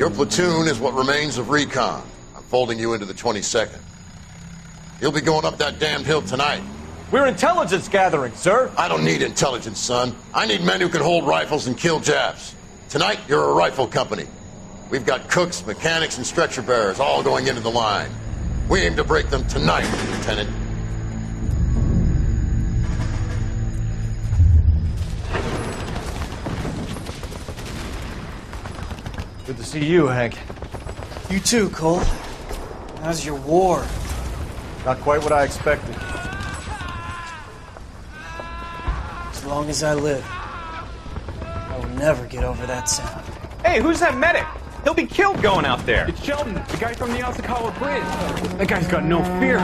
Your platoon is what remains of recon. I'm folding you into the 22nd. You'll be going up that damned hill tonight. We're intelligence gathering, sir. I don't need intelligence, son. I need men who can hold rifles and kill Japs. Tonight, you're a rifle company. We've got cooks, mechanics, and stretcher bearers all going into the line. We aim to break them tonight, Lieutenant. Good to see you, Hank. You too, Cole. How's your war? Not quite what I expected. As long as I live, I will never get over that sound. Hey, who's that medic? He'll be killed going out there. It's Sheldon, the guy from the Osakawa Bridge. That guy's got no fear.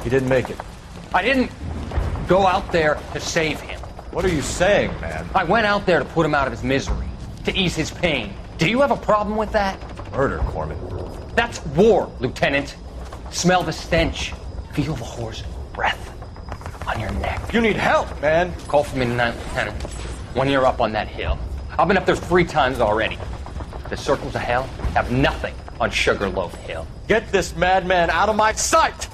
He didn't make it. I didn't go out there to save him. What are you saying, man? I went out there to put him out of his misery, to ease his pain. Do you have a problem with that? Murder, Corman. That's war, Lieutenant. Smell the stench. Feel the horse's breath on your neck. You need help, man. Call for me tonight, Lieutenant. When you're up on that hill. I've been up there 3 times already. The circles of hell have nothing on Sugarloaf Hill. Get this madman out of my sight!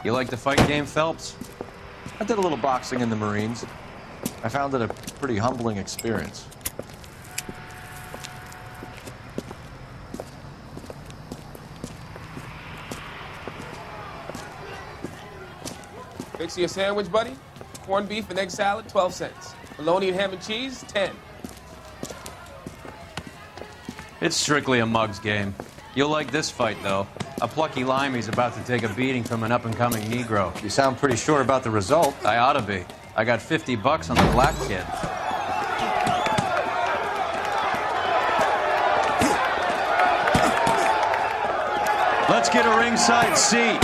You like the fight game, Phelps? I did a little boxing in the Marines. I found it a pretty humbling experience. Fix you a sandwich, buddy? Corned beef and egg salad, 12 cents. Bologna and ham and cheese, 10. It's strictly a mug's game. You'll like this fight, though. A plucky limey's about to take a beating from an up-and-coming Negro. You sound pretty sure about the result. I ought to be. I got $50 on the black kid. Let's get a ringside seat.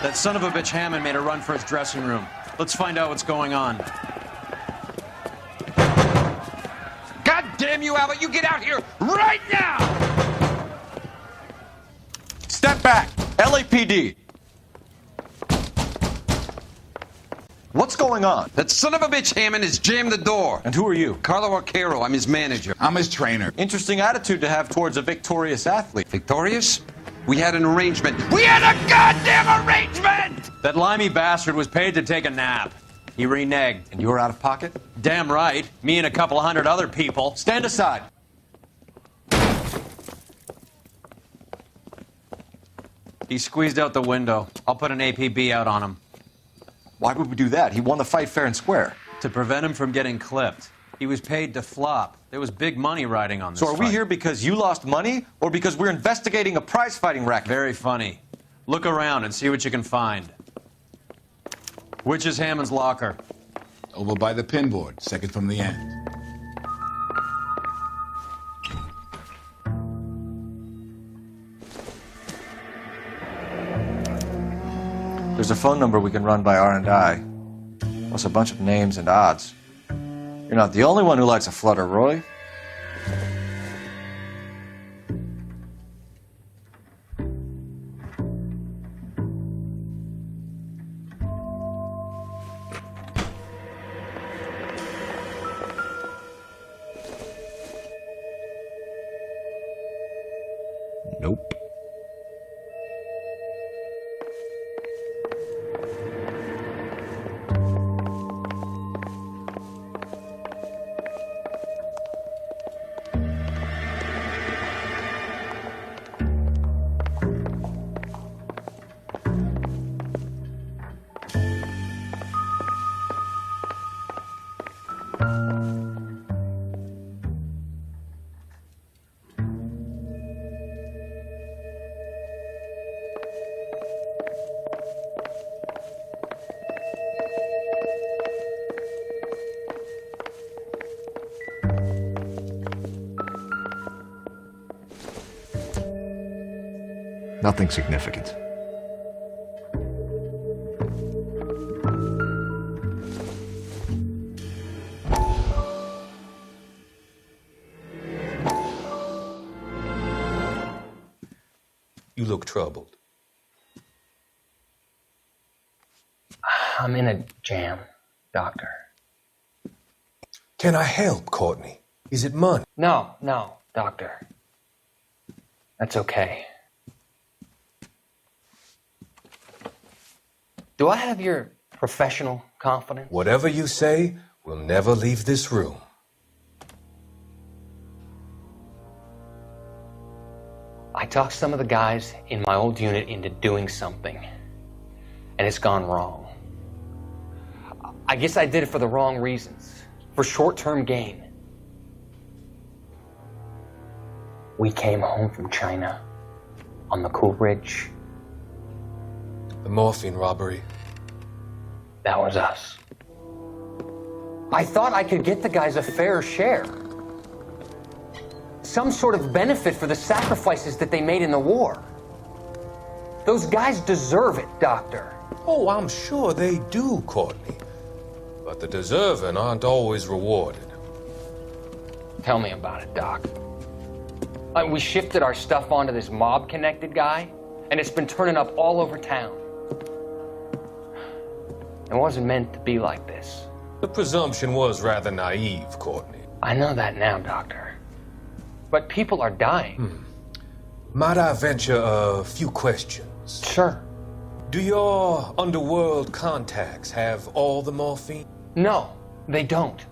That son of a bitch Hammond made a run for his dressing room. Let's find out what's going on. God damn you, Albert! You get out here right now! Step back! LAPD! What's going on? That son of a bitch Hammond has jammed the door. And who are you? Carlo Arcaro, I'm his manager. I'm his trainer. Interesting attitude to have towards a victorious athlete. Victorious? We had an arrangement. We had a goddamn arrangement! That limey bastard was paid to take a nap. He reneged. And you were out of pocket? Damn right. Me and a couple hundred other people. Stand aside. He squeezed out the window. I'll put an APB out on him. Why would we do that? He won the fight fair and square. To prevent him from getting clipped. He was paid to flop. There was big money riding on this So are we fight. here because you lost money or because we're investigating a prize-fighting racket? Very funny. Look around and see what you can find. Which is Hammond's locker? Over by the pinboard, second from the end. There's a phone number we can run by R&I. Plus a bunch of names and odds. You're not the only one who likes a flutter, Roy. Nope. Nothing significant. You look troubled. I'm in a jam, Doctor. Can I help, Courtney? Is it money? No, Doctor. That's okay. Do I have your professional confidence? Whatever you say, we'll never leave this room. I talked some of the guys in my old unit into doing something, and it's gone wrong. I guess I did it for the wrong reasons, for short-term gain. We came home from China on the Cool Ridge. The morphine robbery. That was us. I thought I could get the guys a fair share. Some sort of benefit for the sacrifices that they made in the war. Those guys deserve it, Doctor. Oh, I'm sure they do, Courtney. But the deserving aren't always rewarded. Tell me about it, Doc. We shifted our stuff onto this mob-connected guy, and it's been turning up all over town. It wasn't meant to be like this. The presumption was rather naive, Courtney. I know that now, Doctor. But people are dying. Might I venture a few questions? Sure. Do your underworld contacts have all the morphine? No, they don't.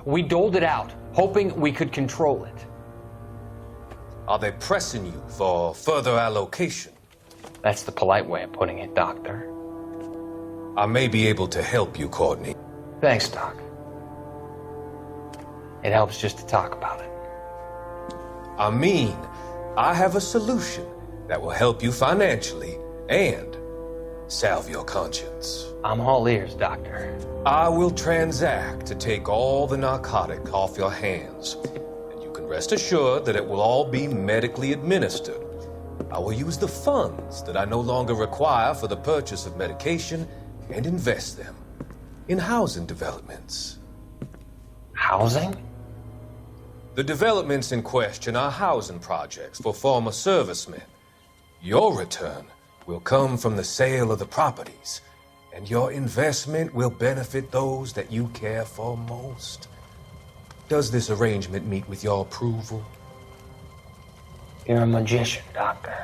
We doled it out, hoping we could control it. Are they pressing you for further allocation? That's the polite way of putting it, Doctor. I may be able to help you, Courtney. Thanks, Doc. It helps just to talk about it. I mean, I have a solution that will help you financially and salve your conscience. I'm all ears, Doctor. I will transact to take all the narcotic off your hands, and you can rest assured that it will all be medically administered. I will use the funds that I no longer require for the purchase of medication and invest them in housing developments. Housing? The developments in question are housing projects for former servicemen. Your return will come from the sale of the properties, and your investment will benefit those that you care for most. Does this arrangement meet with your approval? You're a magician, Doctor.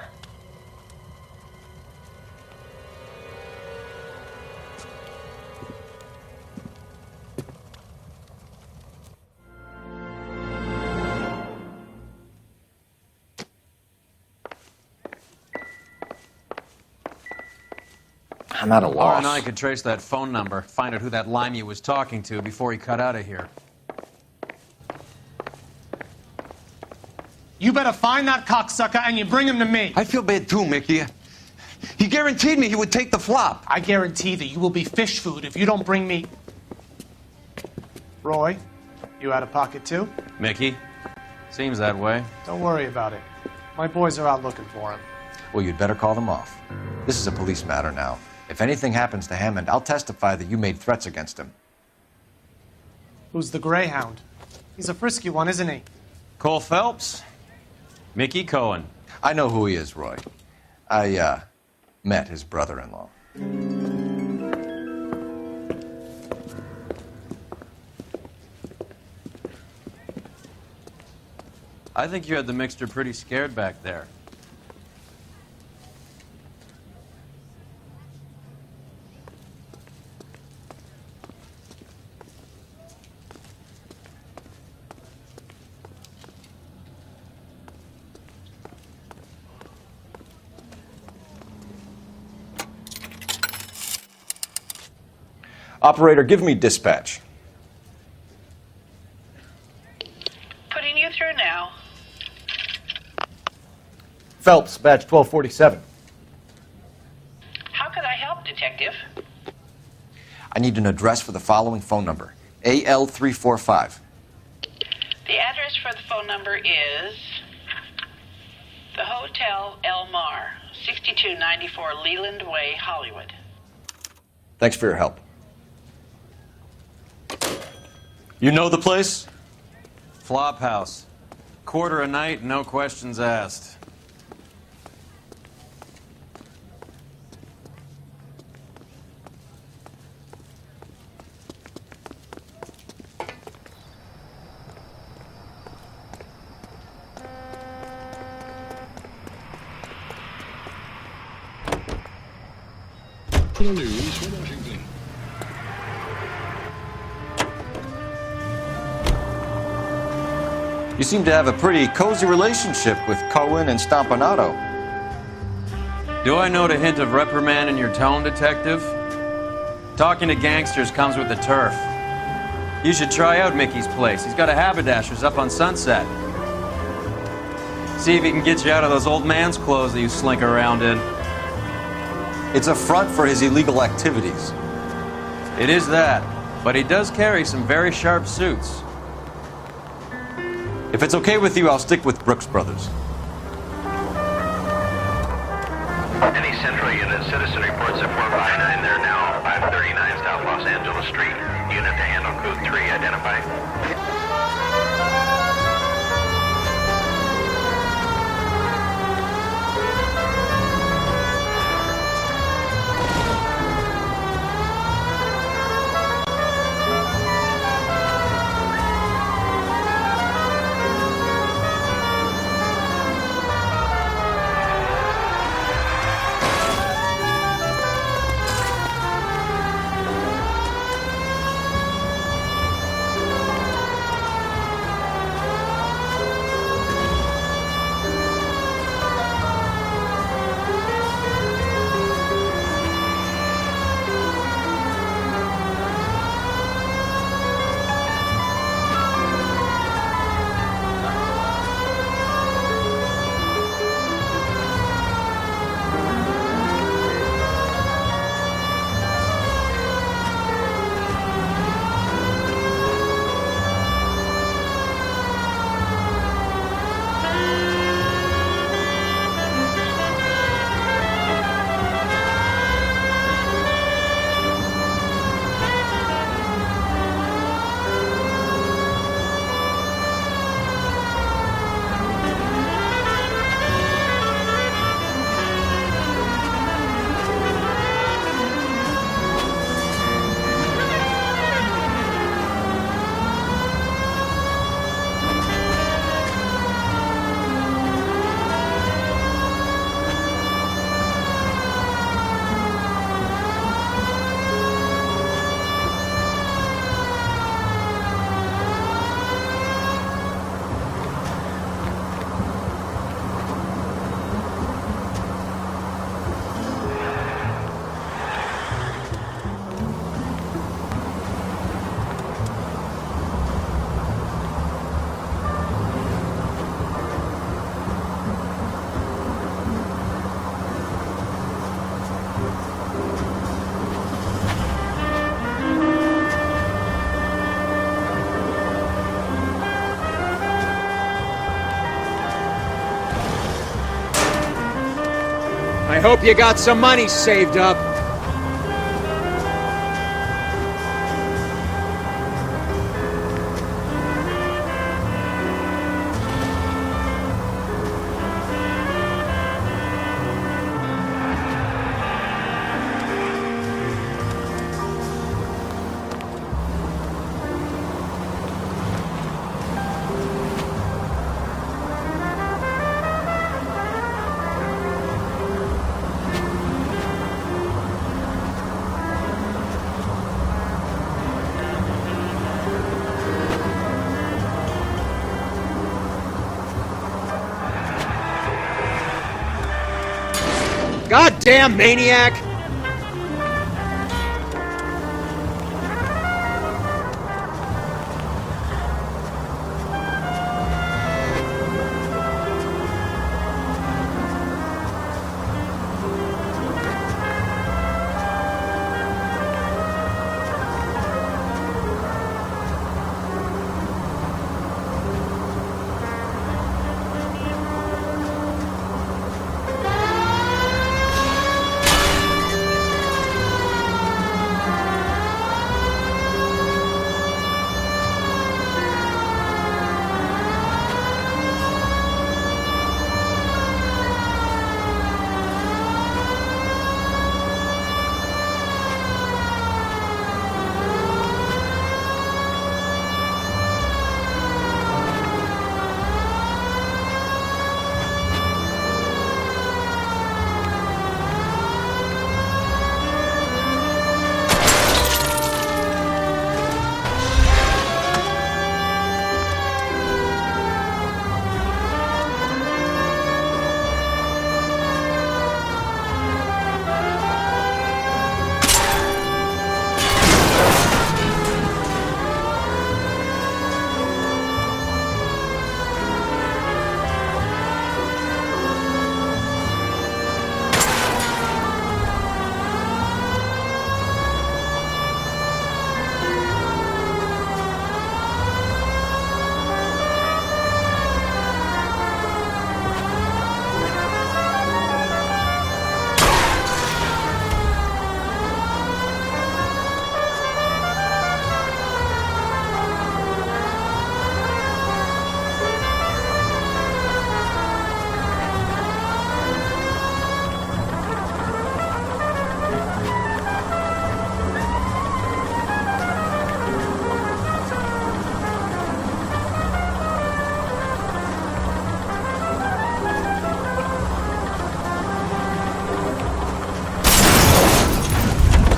I'm at a Laura loss. and I could trace that phone number, find out who that limey was talking to before he cut out of here. You better find that cocksucker and you bring him to me. I feel bad too, Mickey. He guaranteed me he would take the flop. I guarantee that you will be fish food if you don't bring me... Roy, you out of pocket too? Mickey? Seems that way. Don't worry about it. My boys are out looking for him. Well, you'd better call them off. This is a police matter now. If anything happens to Hammond, I'll testify that you made threats against him. Who's the Greyhound? He's a frisky one, isn't he? Cole Phelps? Mickey Cohen. I know who he is, Roy. I, met his brother-in-law. I think you had the mixture pretty scared back there. Operator, give me dispatch. Putting you through now. Phelps, badge 1247. How could I help, Detective? I need an address for the following phone number. AL345. The address for the phone number is the Hotel El Mar, 6294 Leland Way, Hollywood. Thanks for your help. You know the place? Flop house. Quarter a night, no questions asked. News from Washington. You seem to have a pretty cozy relationship with Cohen and Stompanato. Do I note a hint of reprimand in your tone, Detective? Talking to gangsters comes with the turf. You should try out Mickey's place. He's got a haberdasher's up on Sunset. See if he can get you out of those old man's clothes that you slink around in. It's a front for his illegal activities. It is that, but he does carry some very sharp suits. If it's okay with you, I'll stick with Brooks Brothers. Any Central Unit, citizen reports at 459. They're now 539 South Los Angeles Street. Unit to handle code 3, identify. I hope you got some money saved up. Goddamn maniac!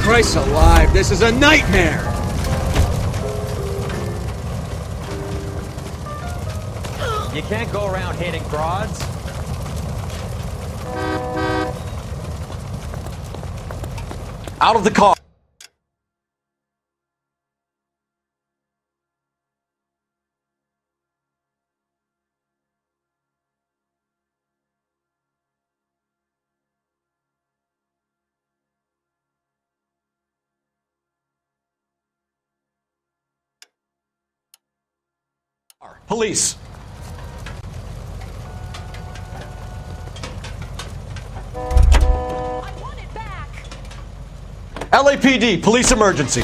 Christ alive, this is a nightmare! You can't go around hitting broads. Out of the car! Police! I want it back! LAPD, police emergency.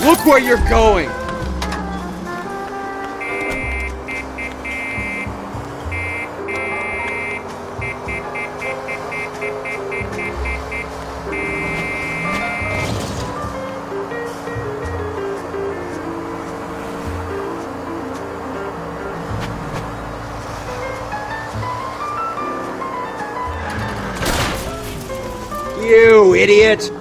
Look where you're going! You idiot!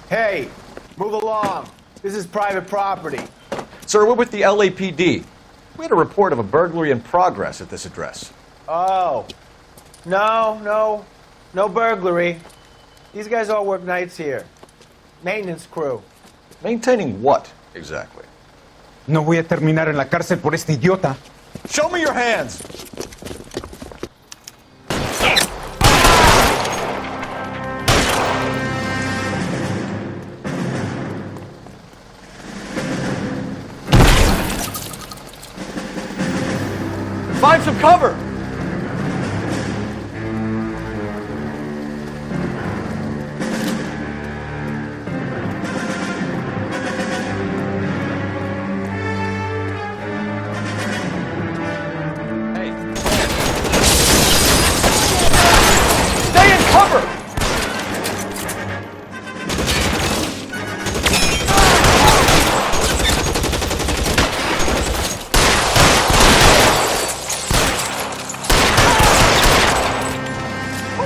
Hey, move along. This is private property. Sir, we're with the LAPD. We had a report of a burglary in progress at this address. Oh. No burglary. These guys all work nights here. Maintenance crew. Maintaining what, exactly? No voy a terminar en la cárcel por este idiota. Show me your hands! Find some cover! Hey. Stay in cover!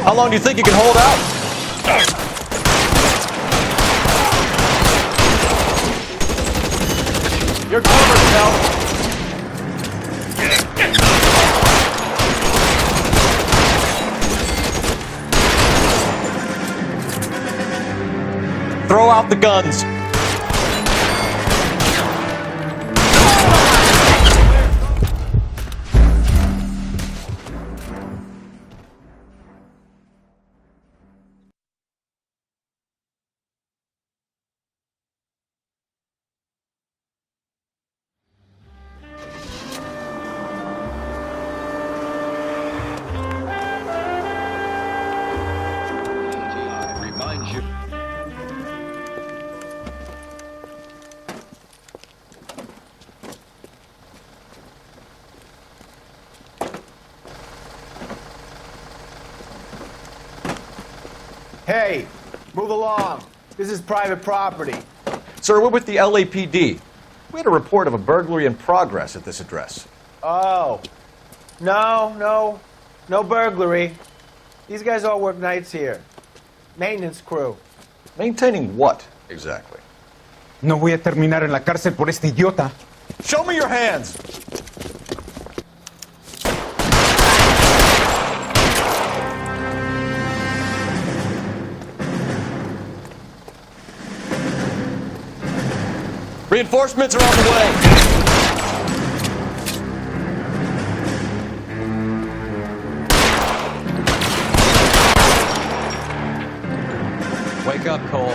How long do you think you can hold out? You're covered, pal. Throw out the guns. Hey, move along. This is private property. Sir, we're with the LAPD. We had a report of a burglary in progress at this address. Oh. No burglary. These guys all work nights here. Maintenance crew. Maintaining what, exactly? No voy a terminar en la cárcel por este idiota. Show me your hands! Reinforcements are on the way. Wake up, Cole.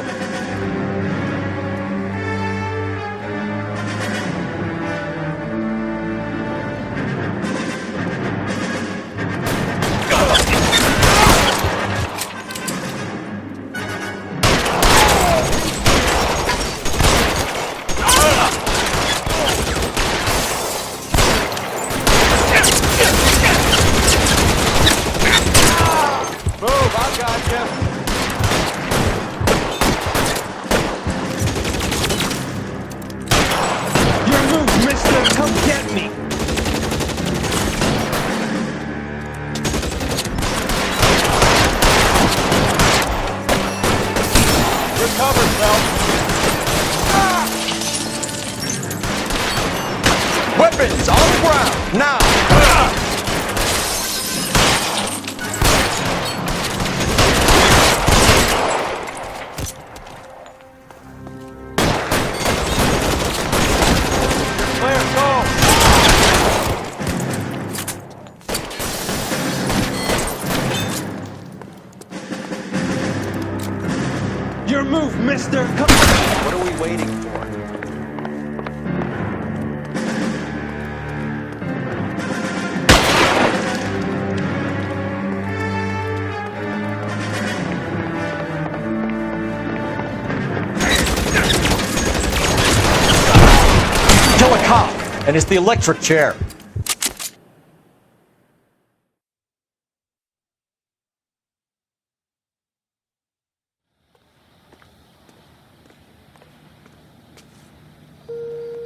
Your move, mister! Come on! What are we waiting for? Kill a cop, and it's the electric chair.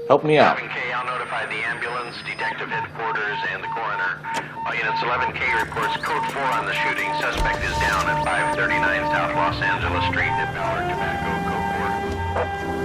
Help me out. 11K, I'll notify the ambulance, detective headquarters, and the coroner. All units, 11K reports code 4 on the shooting. Suspect is down at 539 South Los Angeles Street at Ballard Tobacco, code 4.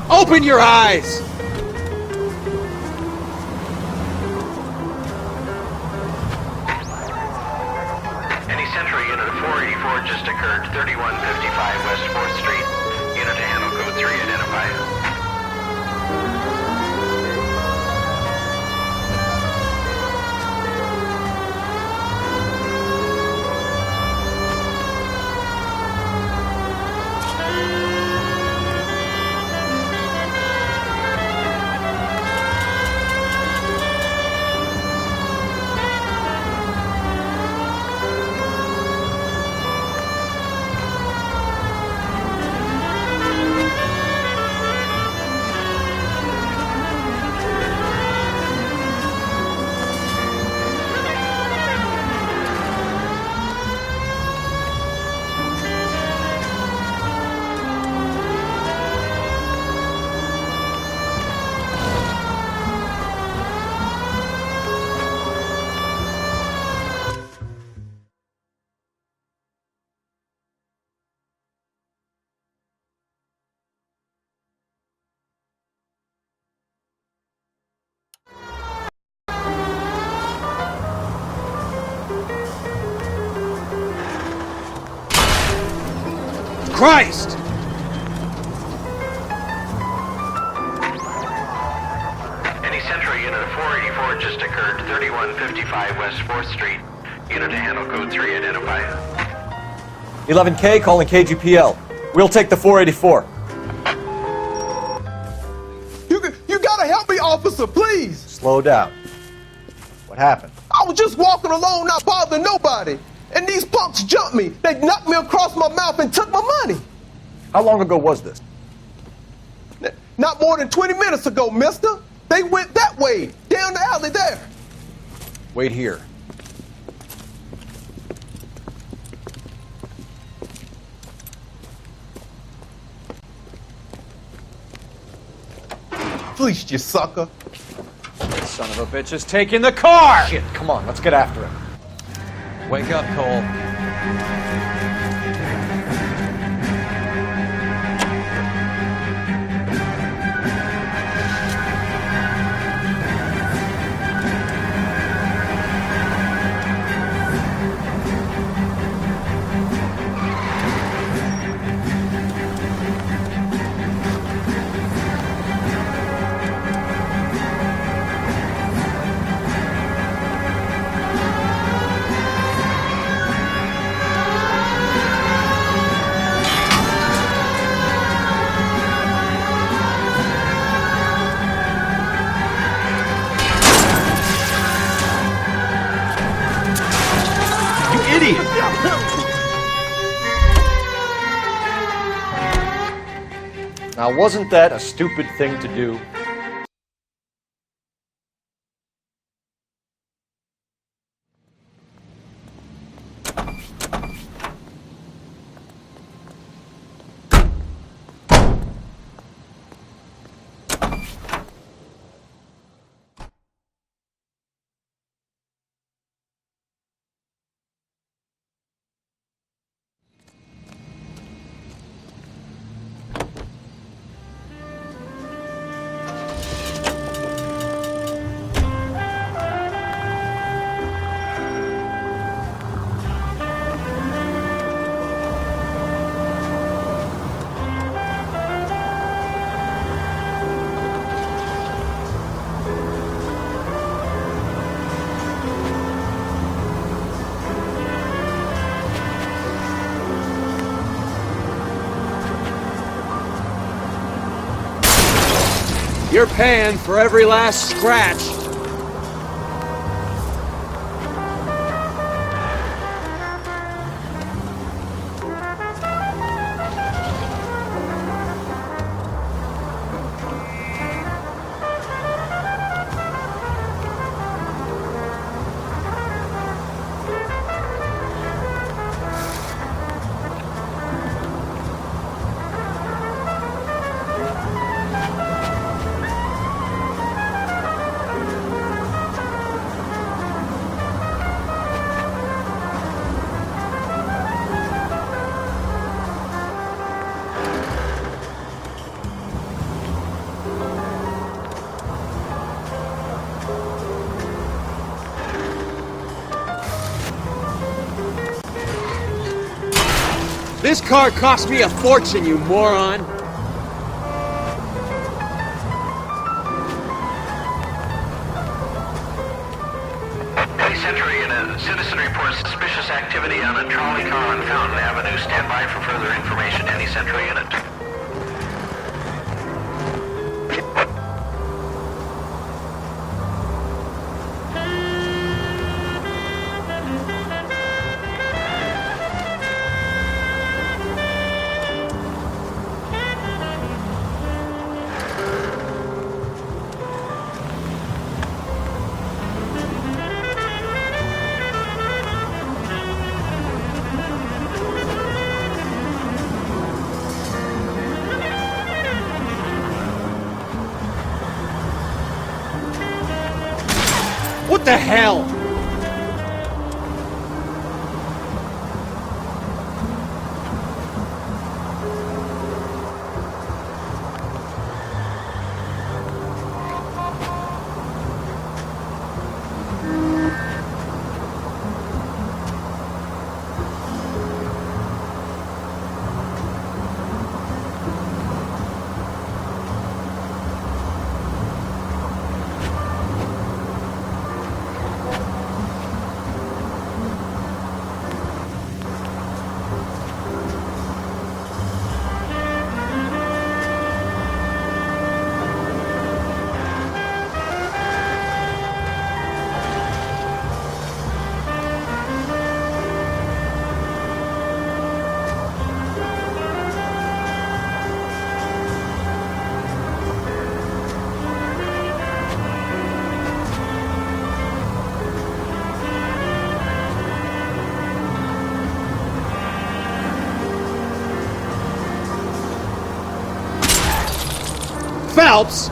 Open your eyes! Any Central unit of 484 just occurred, 3155 West 4th Street. Unit to handle code 3 identified. Christ! Any Central unit of 484 just occurred, 3155 West 4th Street. Unit to handle code 3 identified. 11K calling KGPL. We'll take the 484. You gotta help me, officer, please! Slow down. What happened? I was just walking along, not bothering nobody. And these punks jumped me. They knocked me across my mouth and took my money. How long ago was this? Not more than 20 minutes ago, mister. They went that way, down the alley there. Wait here. Fleeced you, sucker. Son of a bitch is taking the car! Shit, come on, let's get after him. Wake up, Cole. Now, wasn't that a stupid thing to do? You're paying for every last scratch. This car cost me a fortune, you moron! Hey, Sentry, a citizen reports suspicious activity on a trolley car on Fountain Avenue. Stand by for further information. Any Sentry unit. What the hell? Phelps!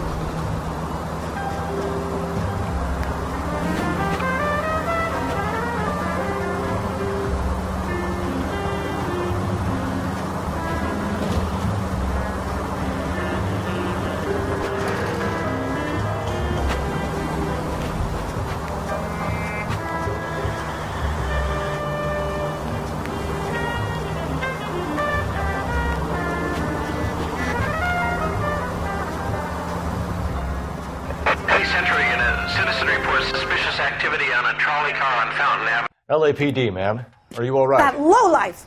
LAPD, ma'am. Are you all right? That lowlife!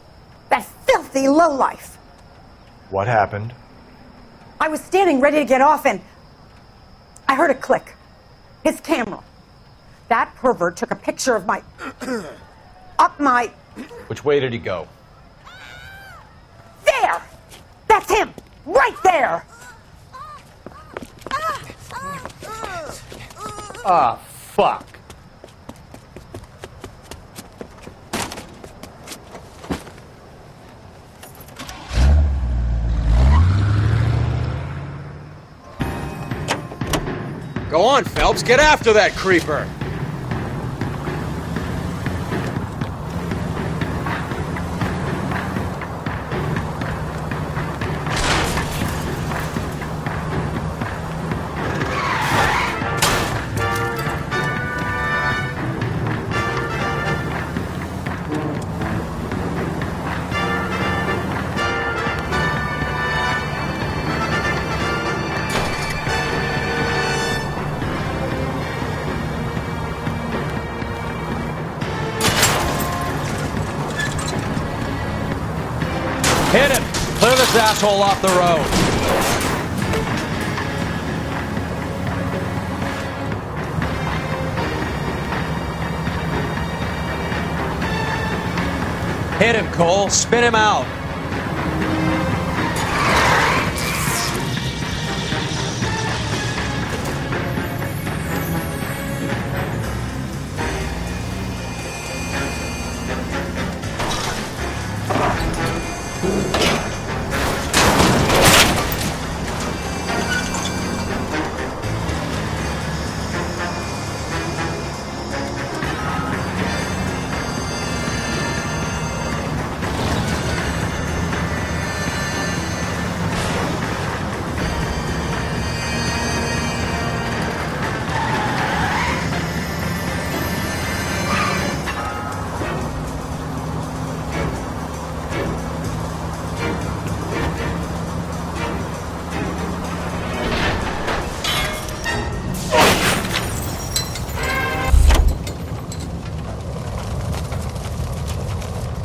That filthy lowlife! What happened? I was standing ready to get off and I heard a click. His camera. That pervert took a picture of my... up my... Which way did he go? There! That's him! Right there! Ah, fuck. Go on, Phelps, get after that creeper! Hit him! Clear this asshole off the road! Hit him, Cole. Spin him out.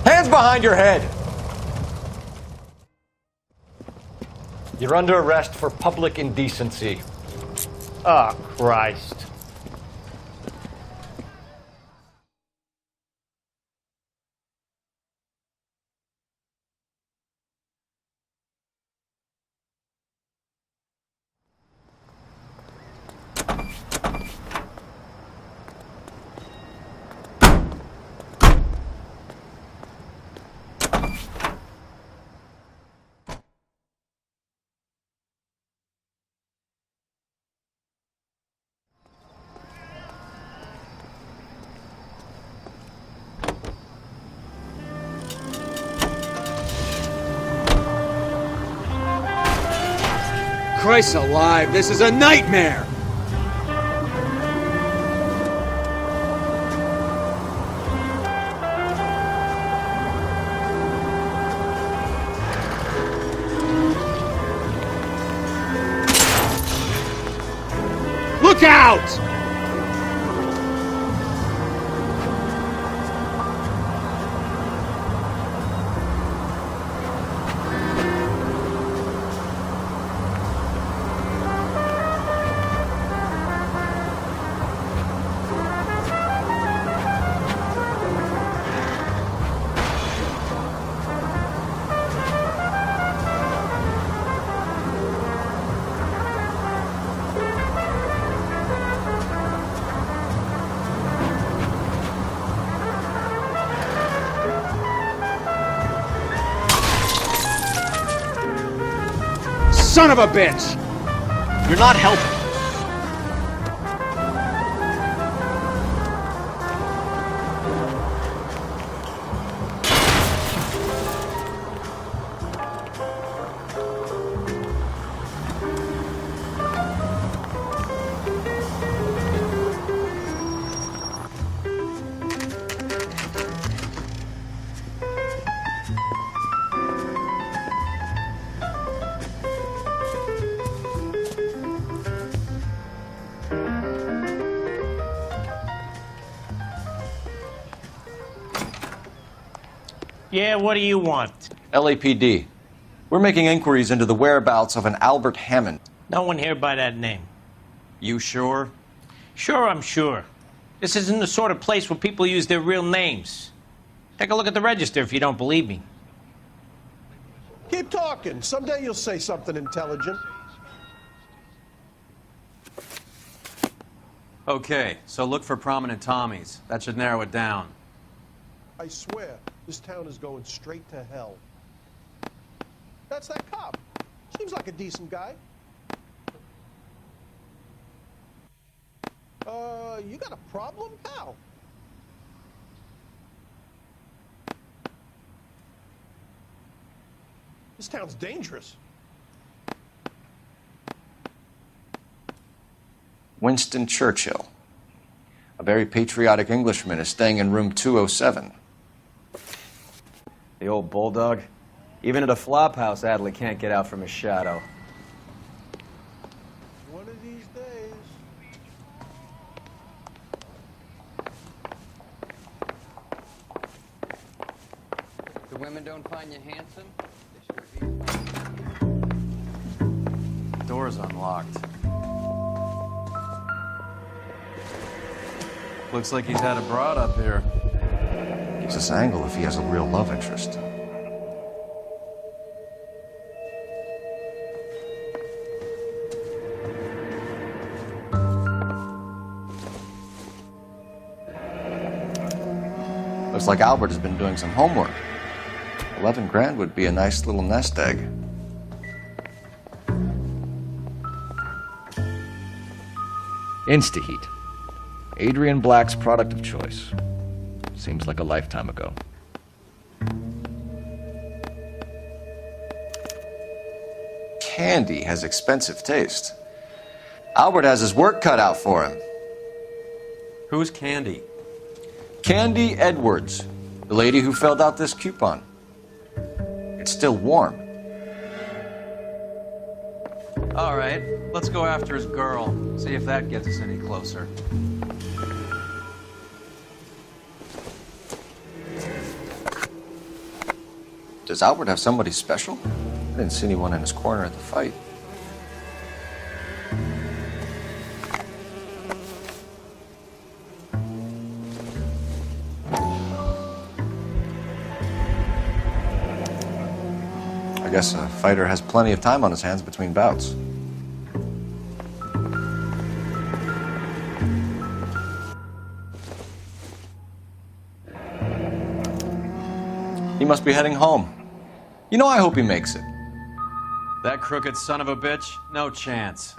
Hands behind your head! You're under arrest for public indecency. Oh, Christ. Christ alive, this is a nightmare! Look out! Son of a bitch! You're not helping. Yeah, what do you want? LAPD. We're making inquiries into the whereabouts of an Albert Hammond. No one here by that name. You sure? Sure, I'm sure. This isn't the sort of place where people use their real names. Take a look at the register if you don't believe me. Keep talking. Someday you'll say something intelligent. Okay, so look for prominent Tommies. That should narrow it down. I swear, this town is going straight to hell. That's that cop. Seems like a decent guy. You got a problem, pal? This town's dangerous. Winston Churchill. A very patriotic Englishman is staying in room 207. The old bulldog. Even at a flop house, Adley can't get out from his shadow. One of these days. The women don't find you handsome? Door's unlocked. Looks like he's had a broad up here. Gives us angle if he has a real love interest. Looks like Albert has been doing some homework. 11 grand would be a nice little nest egg. InstaHeat. Adrian Black's product of choice. Seems like a lifetime ago. Candy has expensive taste. Albert has his work cut out for him. Who's Candy? Candy Edwards, the lady who filled out this coupon. It's still warm. All right, let's go after his girl. See if that gets us any closer. Does Albert have somebody special? I didn't see anyone in his corner at the fight. I guess a fighter has plenty of time on his hands between bouts. He must be heading home. You know, I hope he makes it. That crooked son of a bitch? No chance.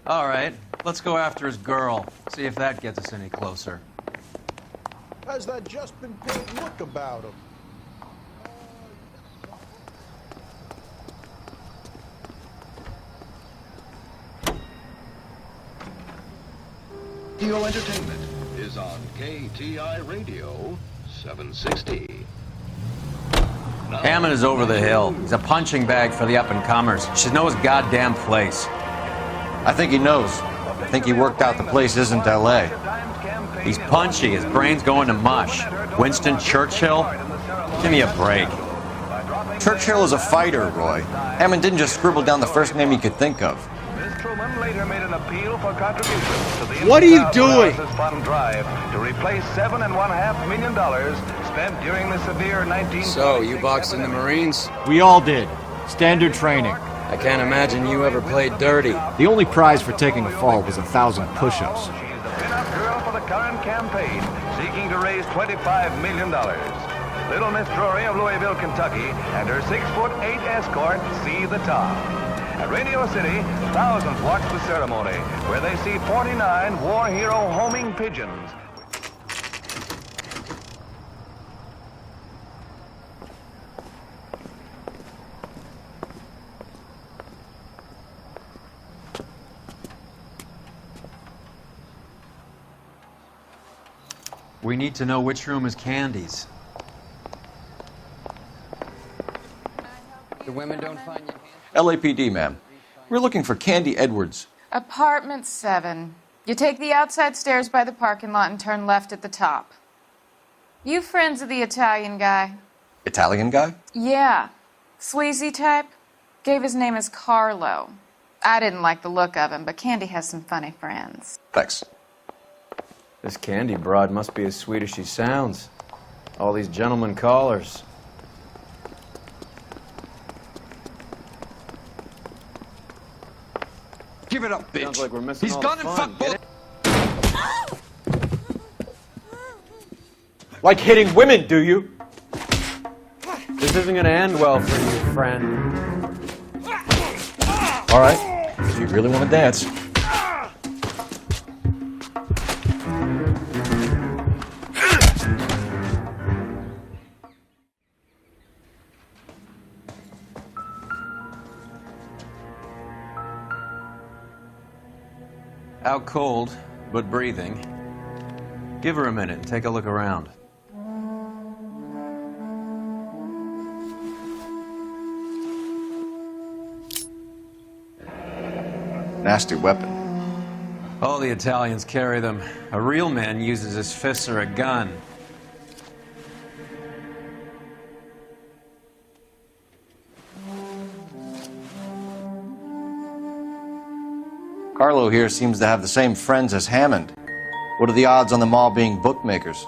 All right, let's go after his girl. See if that gets us any closer. Has that just been paid look about him? Radio Entertainment is on KTI Radio 760. Hammond is over the hill. He's a punching bag for the up-and-comers. He should know his goddamn place. I think he knows. I think he worked out the place isn't L.A. He's punchy. His brain's going to mush. Winston Churchill? Give me a break. Churchill is a fighter, Roy. Hammond didn't just scribble down the first name he could think of. What are you doing? To replace $7.5 million spent during the severe 19... So, you boxed in the Marines? We all did. Standard training. I can't imagine you ever played dirty. The only prize for taking a fall was 1,000 push-ups. She's the pin-up girl for the current campaign, seeking to raise $25 million. Little Miss Drury of Louisville, Kentucky, and her 6'8" escort see the top. At Radio City, thousands watch the ceremony, where they see 49 war hero homing pigeons. We need to know which room is Candy's. The women don't find you LAPD, ma'am. We're looking for Candy Edwards. Apartment 7. You take the outside stairs by the parking lot and turn left at the top. You friends of the Italian guy? Italian guy? Yeah. Sleazy type? Gave his name as Carlo. I didn't like the look of him, but Candy has some funny friends. Thanks. This Candy broad must be as sweet as she sounds. All these gentlemen callers. Give it up, bitch. Sounds like we're missing He's all gone the and fun. fucked Get both. it? Like hitting women, do you? This isn't gonna end well for you, friend. All right, if you really want to dance. Out cold, but breathing. Give her a minute and take a look around. Nasty weapon. All the Italians carry them. A real man uses his fists or a gun. Carlo here seems to have the same friends as Hammond. What are the odds on them all being bookmakers?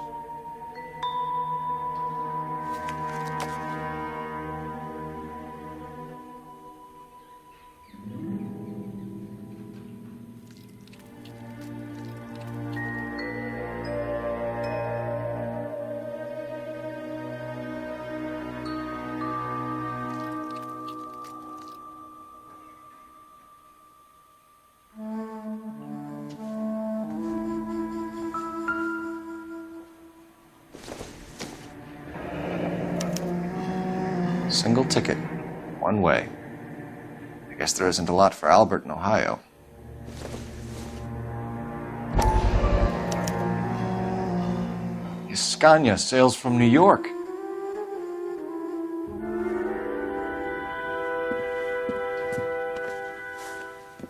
Single ticket, one way. I guess there isn't a lot for Albert in Ohio. Scania sails from New York.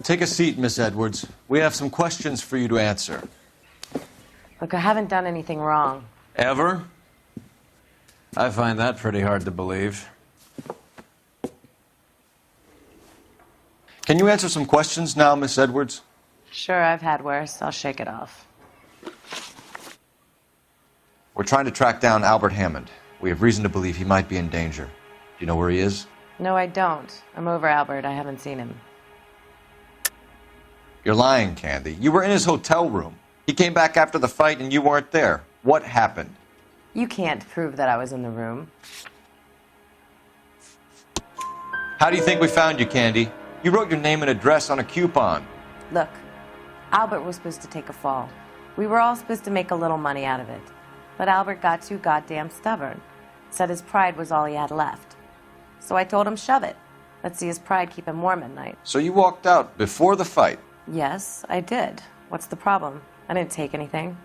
Take a seat, Miss Edwards. We have some questions for you to answer. Look, I haven't done anything wrong. Ever? I find that pretty hard to believe. Can you answer some questions now, Miss Edwards? Sure, I've had worse. I'll shake it off. We're trying to track down Albert Hammond. We have reason to believe he might be in danger. Do you know where he is? No, I don't. I'm over Albert. I haven't seen him. You're lying, Candy. You were in his hotel room. He came back after the fight and you weren't there. What happened? You can't prove that I was in the room. How do you think we found you, Candy? You wrote your name and address on a coupon. Look, Albert was supposed to take a fall. We were all supposed to make a little money out of it. But Albert got too goddamn stubborn. Said his pride was all he had left. So I told him, shove it. Let's see his pride keep him warm at night. So you walked out before the fight? Yes, I did. What's the problem? I didn't take anything.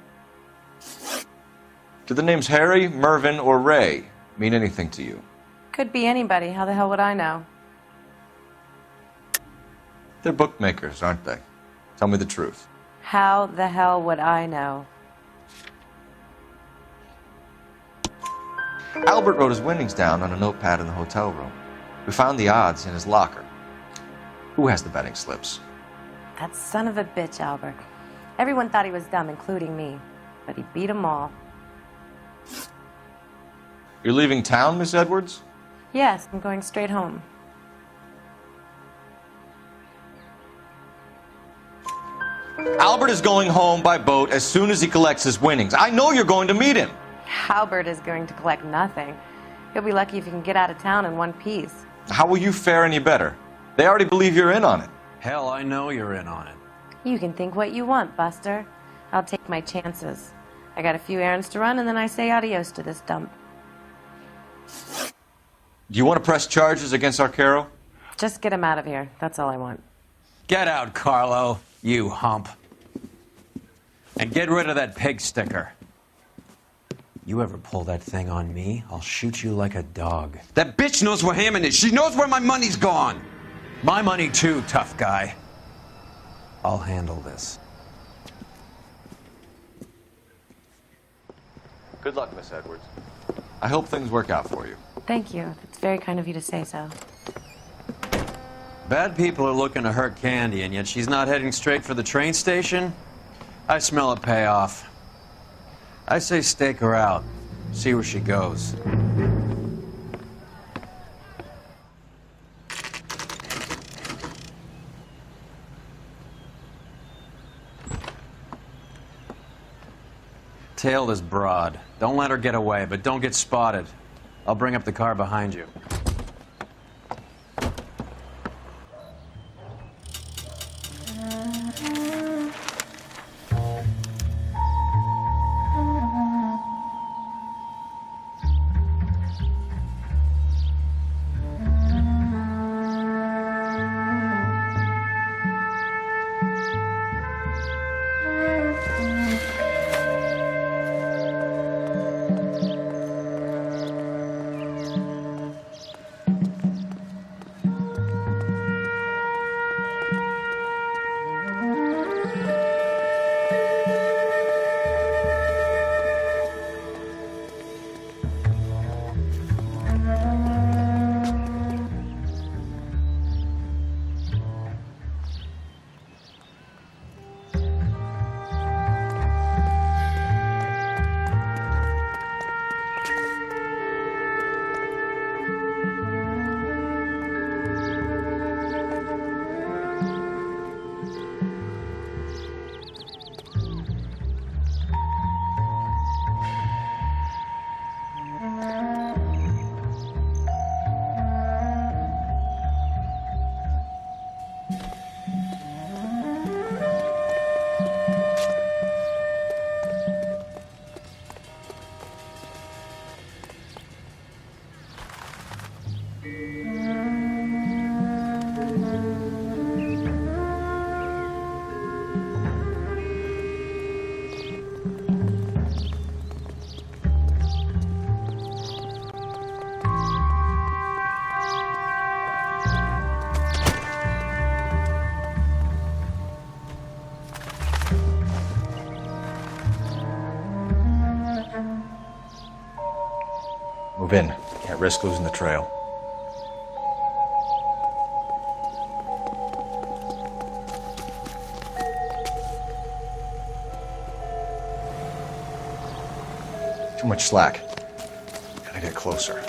Do the names Harry, Mervyn, or Ray mean anything to you? Could be anybody. How the hell would I know? They're bookmakers, aren't they? Tell me the truth. How the hell would I know? Albert wrote his winnings down on a notepad in the hotel room. We found the odds in his locker. Who has the betting slips? That son of a bitch, Albert. Everyone thought he was dumb, including me. But he beat them all. You're leaving town, Miss Edwards? Yes, I'm going straight home. Albert is going home by boat as soon as he collects his winnings. I know you're going to meet him. Albert is going to collect nothing. He'll be lucky if he can get out of town in one piece. How will you fare any better? They already believe you're in on it. Hell, I know you're in on it. You can think what you want, Buster. I'll take my chances. I got a few errands to run, and then I say adios to this dump. Do you want to press charges against Arcaro? Just get him out of here. That's all I want. Get out, Carlo, you hump. And get rid of that pig sticker. You ever pull that thing on me, I'll shoot you like a dog. That bitch knows where Hammond is. She knows where my money's gone. My money too, tough guy. I'll handle this. Good luck, Miss Edwards. I hope things work out for you. Thank you. It's very kind of you to say so. Bad people are looking to hurt Candy, and yet she's not heading straight for the train station? I smell a payoff. I say stake her out. See where she goes. Tail this broad. Don't let her get away, but don't get spotted. I'll bring up the car behind you. Move in. Can't risk losing the trail. Too much slack. Gotta get closer.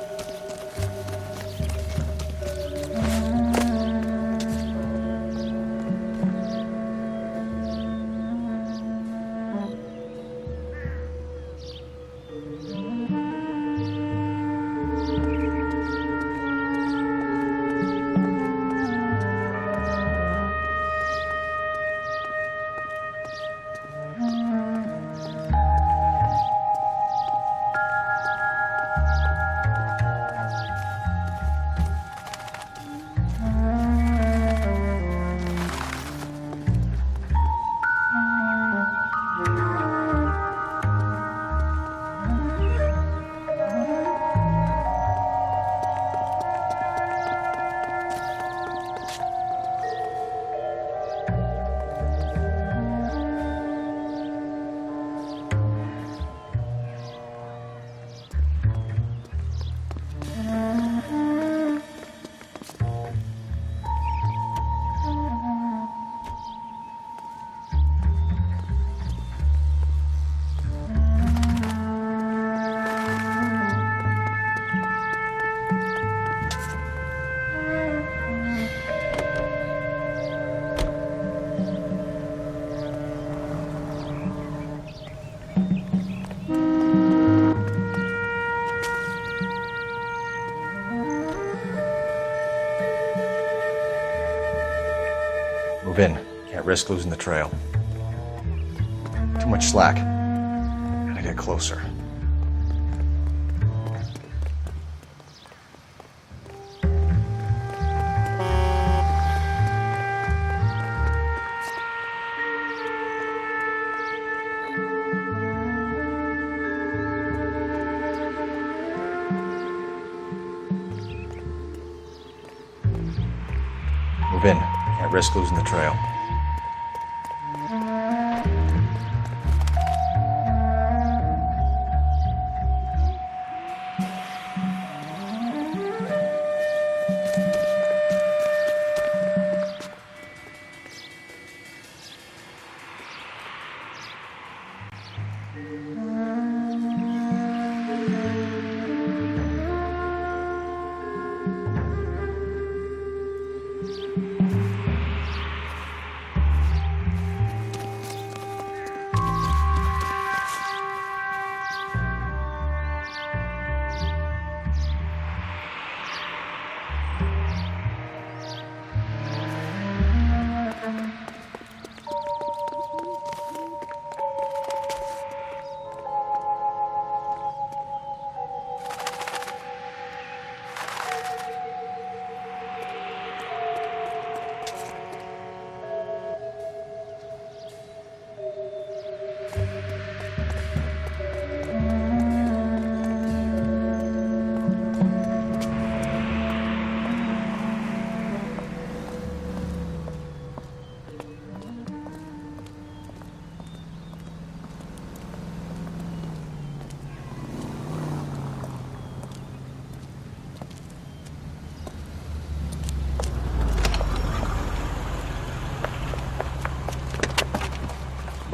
Move in. Can't risk losing the trail. Too much slack. Gotta get closer. Move in. Can't risk losing the trail.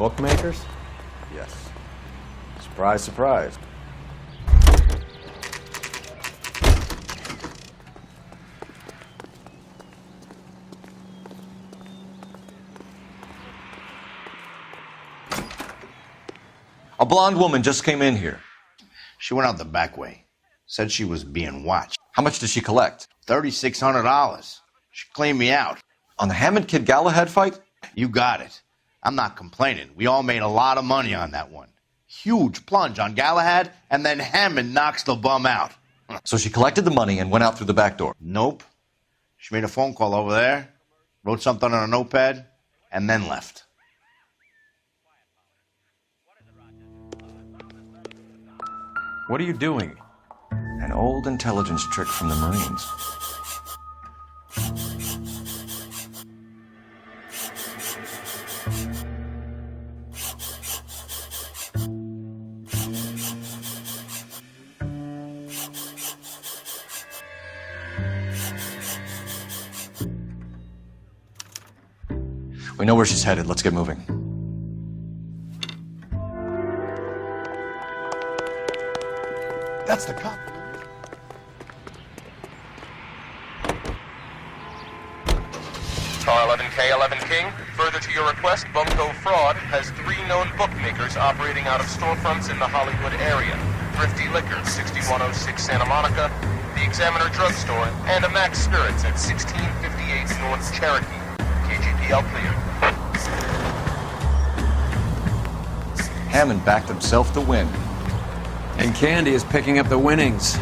Bookmakers? Yes. Surprise, surprise. A blonde woman just came in here. She went out the back way. Said she was being watched. How much did she collect? $3,600. She cleaned me out. On the Hammond Kid Galahad fight? You got it. I'm not complaining. We all made a lot of money on that one. Huge plunge on Galahad, and then Hammond knocks the bum out. So she collected the money and went out through the back door? Nope. She made a phone call over there, wrote something on a notepad, and then left. What are you doing? An old intelligence trick from the Marines. We know where she's headed. Let's get moving. That's the cop. Car 11K, 11 King. Further to your request, Bunko Fraud has 3 known bookmakers operating out of storefronts in the Hollywood area. Thrifty Liquor, 6106 Santa Monica, the Examiner Drugstore, and a Max Spirits at 1658 North Cherokee. KGPL clear. Hammond backed himself to win. And Candy is picking up the winnings.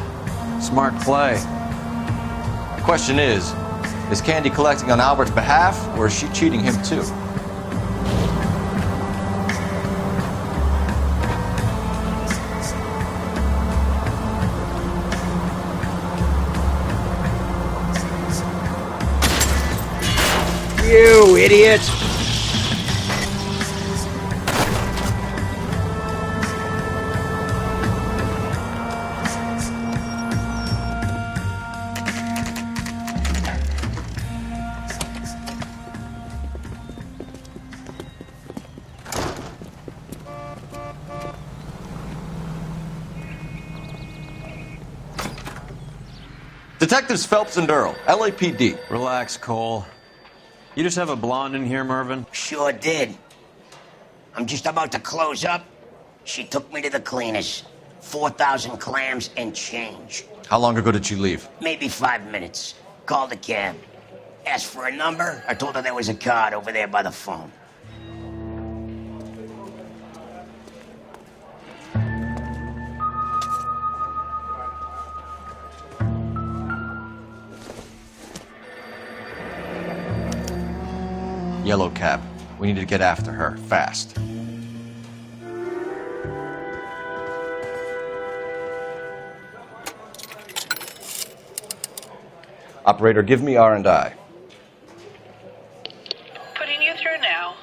Smart play. The question is Candy collecting on Albert's behalf, or is she cheating him too? You idiot! Detectives Phelps and Earl, LAPD. Relax, Cole. You just have a blonde in here, Mervyn? Sure did. I'm just about to close up. She took me to the cleaners. 4,000 clams and change. How long ago did she leave? Maybe 5 minutes. Called a cab. Asked for a number. I told her there was a card over there by the phone. Yellow cab. We need to get after her, fast. Operator, give me R&I. Putting you through now.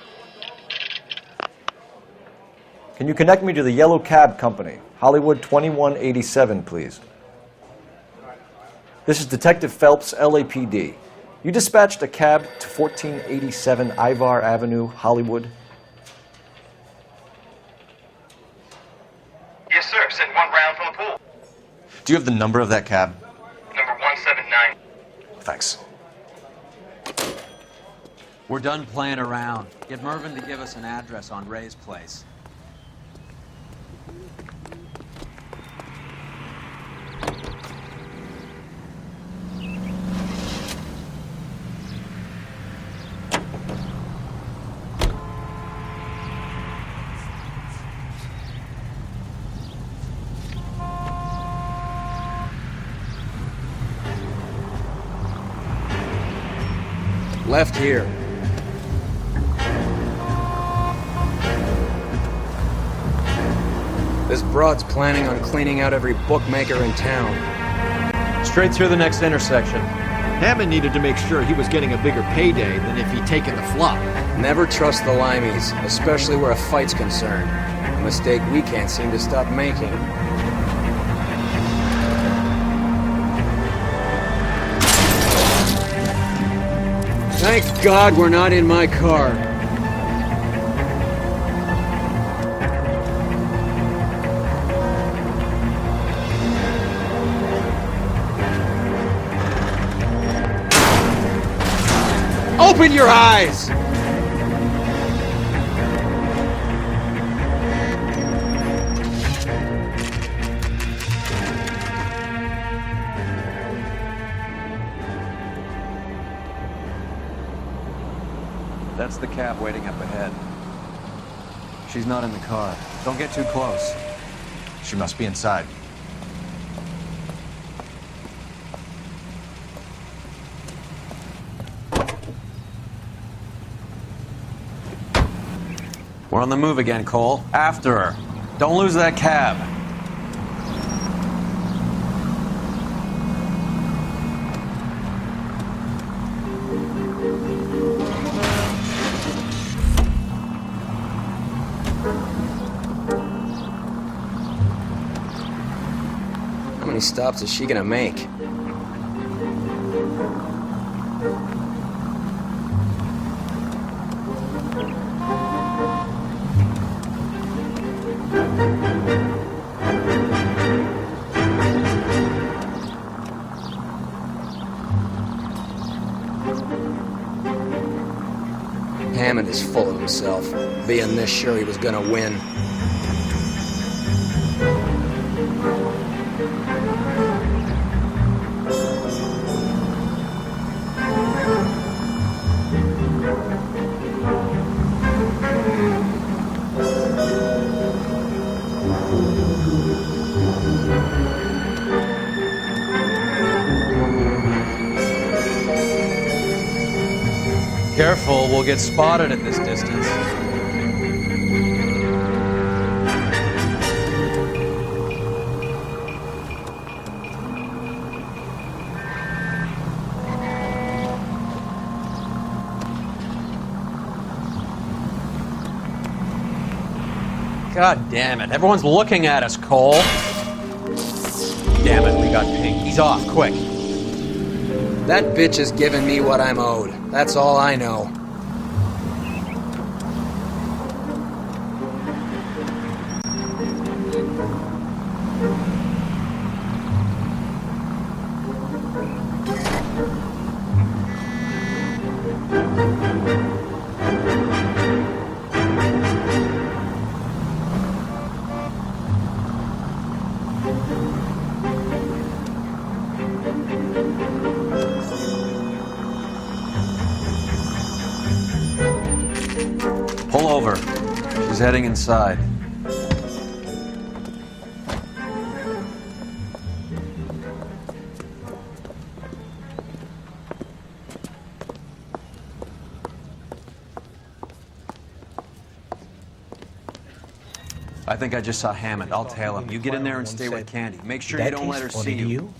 Can you connect me to the Yellow Cab Company? Hollywood 2187, please. This is Detective Phelps, LAPD. You dispatched a cab to 1487 Ivar Avenue, Hollywood? Yes, sir. Send one round from the pool. Do you have the number of that cab? Number 179. Thanks. We're done playing around. Get Mervyn to give us an address on Ray's place. Left here. This broad's planning on cleaning out every bookmaker in town. Straight through the next intersection. Hammond needed to make sure he was getting a bigger payday than if he'd taken the flop. Never trust the limeys, especially where a fight's concerned. A mistake we can't seem to stop making. Thank God we're not in my car. Open your eyes! That's the cab waiting up ahead. She's not in the car. Don't get too close. She must be inside. We're on the move again, Cole. After her. Don't lose that cab. How many stops is she gonna make? Hammond is full of himself, being this sure he was gonna win. Careful, we'll get spotted at this distance. God damn it, everyone's looking at us, Cole. Damn it, we got pink. He's off, quick. That bitch is giving me what I'm owed. That's all I know. Pull over. She's heading inside. I think I just saw Hammond. I'll tail him. You get in there and stay with Candy. Make sure you don't let her see you.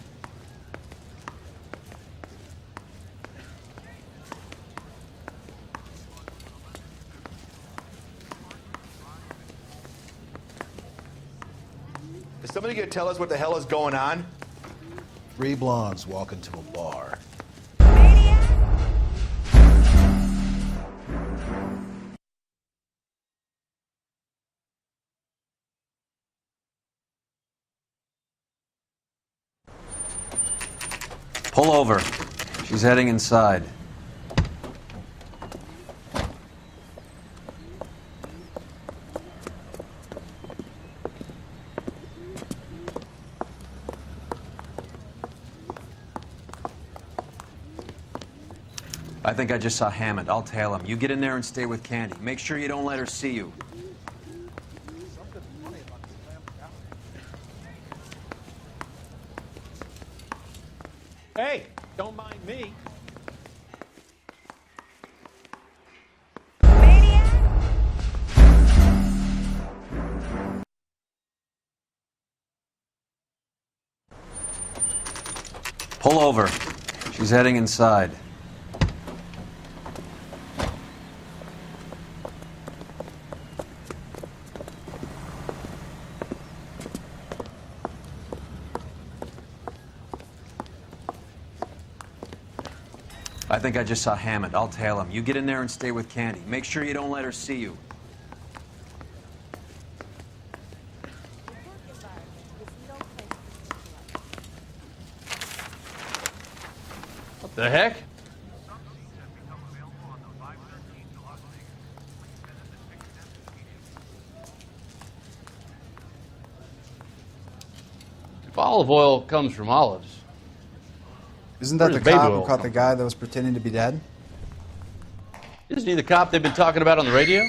Is somebody gonna tell us what the hell is going on? Three blondes walk into a bar. Pull over. She's heading inside. I think I just saw Hammond. I'll tail him. You get in there and stay with Candy. Make sure you don't let her see you. Hey, don't mind me. Pull over. She's heading inside. I think I just saw Hammond. I'll tail him. You get in there and stay with Candy. Make sure you don't let her see you. What the heck? Olive oil comes from olives. Isn't that Where's the baby cop oil who caught come the guy that was pretending to be dead? Isn't he the cop they've been talking about on the radio?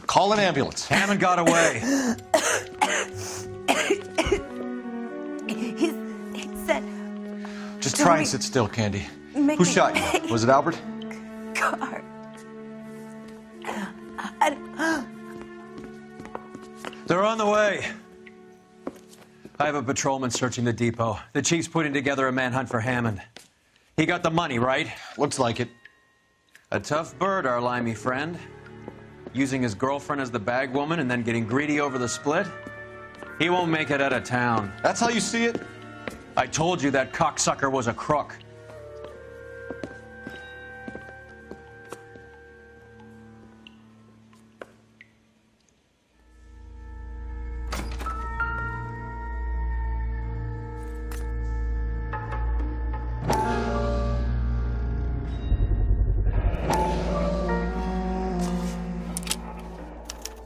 Call an ambulance. Hammond got away. He said... Just try and sit still, Candy. Who shot you? Was it Albert? Car. They're on the way. I have a patrolman searching the depot. The chief's putting together a manhunt for Hammond. He got the money, right? Looks like it. A tough bird, our limey friend. Using his girlfriend as the bag woman and then getting greedy over the split. He won't make it out of town. That's how you see it? I told you that cocksucker was a crook.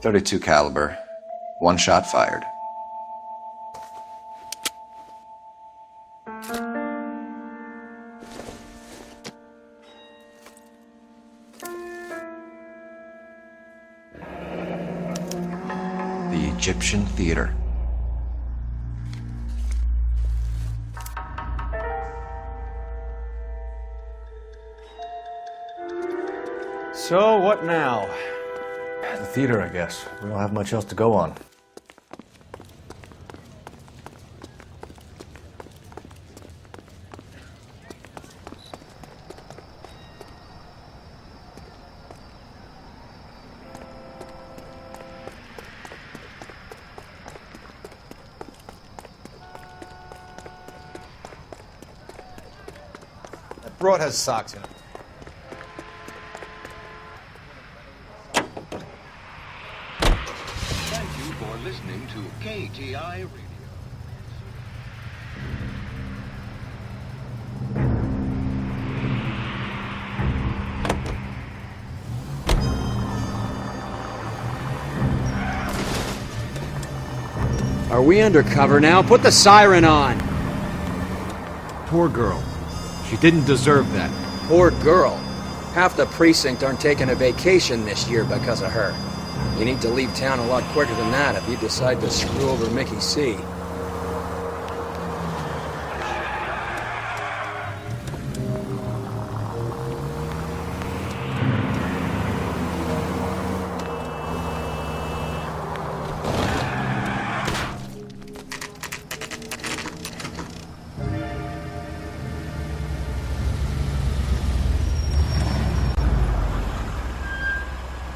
.32 caliber. One shot fired. The Egyptian Theater. So, what now? The theater, I guess. We don't have much else to go on. That broad has socks in it. Thank you for listening to KTI Radio. Are we undercover now? Put the siren on! Poor girl. She didn't deserve that. Poor girl. Half the precinct aren't taking a vacation this year because of her. You need to leave town a lot quicker than that if you decide to screw over Mickey C.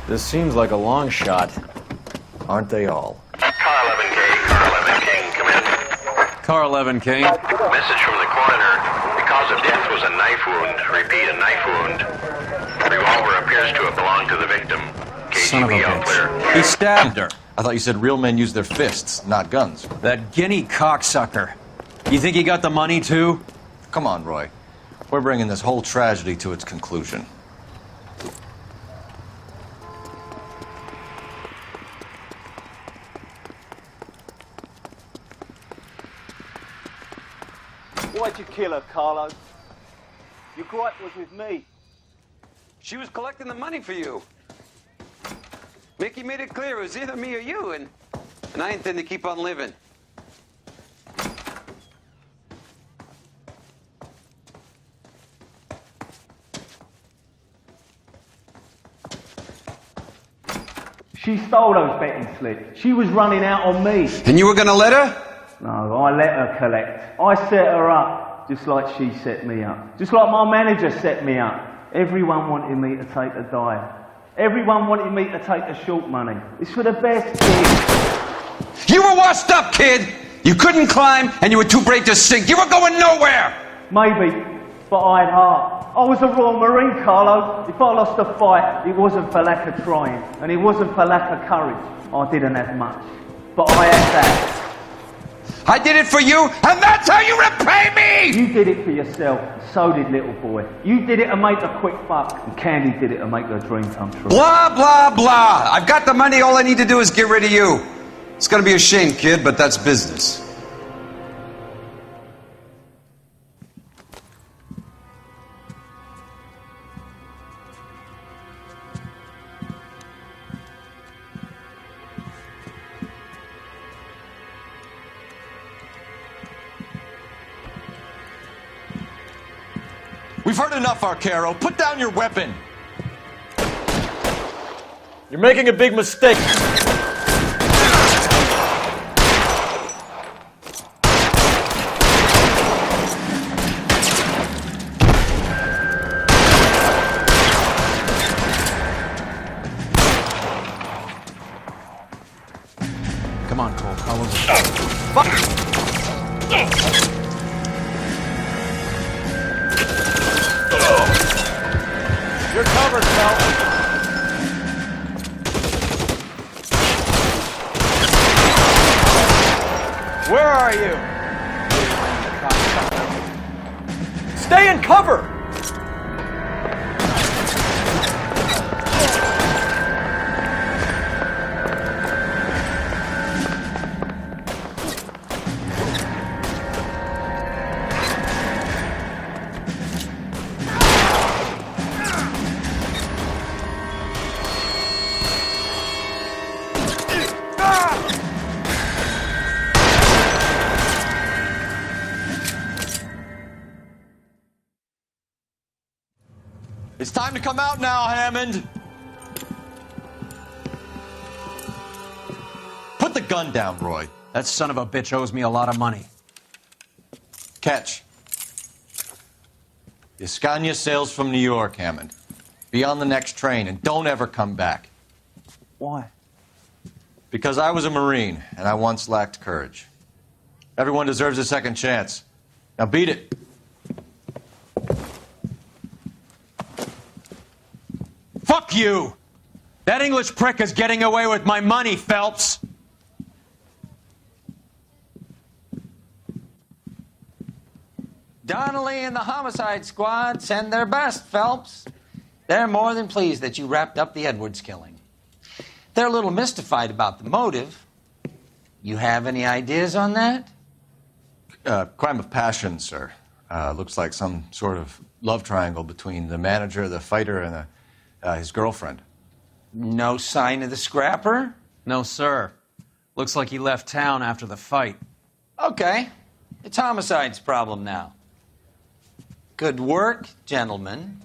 This seems like a long shot. Aren't they all? Car 11K, Car 11 King, come in. Car 11 King. Message from the coroner. The cause of death was a knife wound. Repeat, a knife wound. The revolver appears to have belonged to the victim. Son of a KGB all clear. bitch. He stabbed her. I thought you said real men use their fists, not guns. That guinea cocksucker. You think he got the money too? Come on, Roy. We're bringing this whole tragedy to its conclusion. Why'd you kill her, Carlo? Your gripe was with me. She was collecting the money for you. Mickey made it clear it was either me or you, and I intend to keep on living. She stole those betting slips. She was running out on me. And you were gonna let her? No, I let her collect. I set her up, just like she set me up. Just like my manager set me up. Everyone wanted me to take the dive. Everyone wanted me to take the short money. It's for the best kid. You were washed up, kid! You couldn't climb, and you were too brave to sink. You were going nowhere! Maybe, but I had heart. I was a Royal Marine, Carlo. If I lost a fight, it wasn't for lack of trying, and it wasn't for lack of courage. I didn't have much. but I had that. I did it for you, and that's how you repay me! You did it for yourself, so did little boy. You did it to make a quick buck, and Candy did it to make her dream come true. Blah, blah, blah. I've got the money, all I need to do is get rid of you. It's gonna be a shame, kid, but that's business. We've heard enough, Arcaro. Put down your weapon. You're making a big mistake. Come on, Cole. Follow me. You're covered, Phelps. Where are you? Stay in cover! It's time to come out now, Hammond. Put the gun down, Roy. That son of a bitch owes me a lot of money. Catch. The Escania sails from New York, Hammond. Be on the next train and don't ever come back. Why? Because I was a Marine and I once lacked courage. Everyone deserves a second chance. Now beat it. Fuck you! That English prick is getting away with my money, Phelps! Donnelly and the homicide squad send their best, Phelps. They're more than pleased that you wrapped up the Edwards killing. They're a little mystified about the motive. You have any ideas on that? Crime of passion, sir. Looks like some sort of love triangle between the manager, the fighter, and his girlfriend. No sign of the scrapper? No, sir. Looks like he left town after the fight. Okay. It's homicide's problem now. Good work, gentlemen.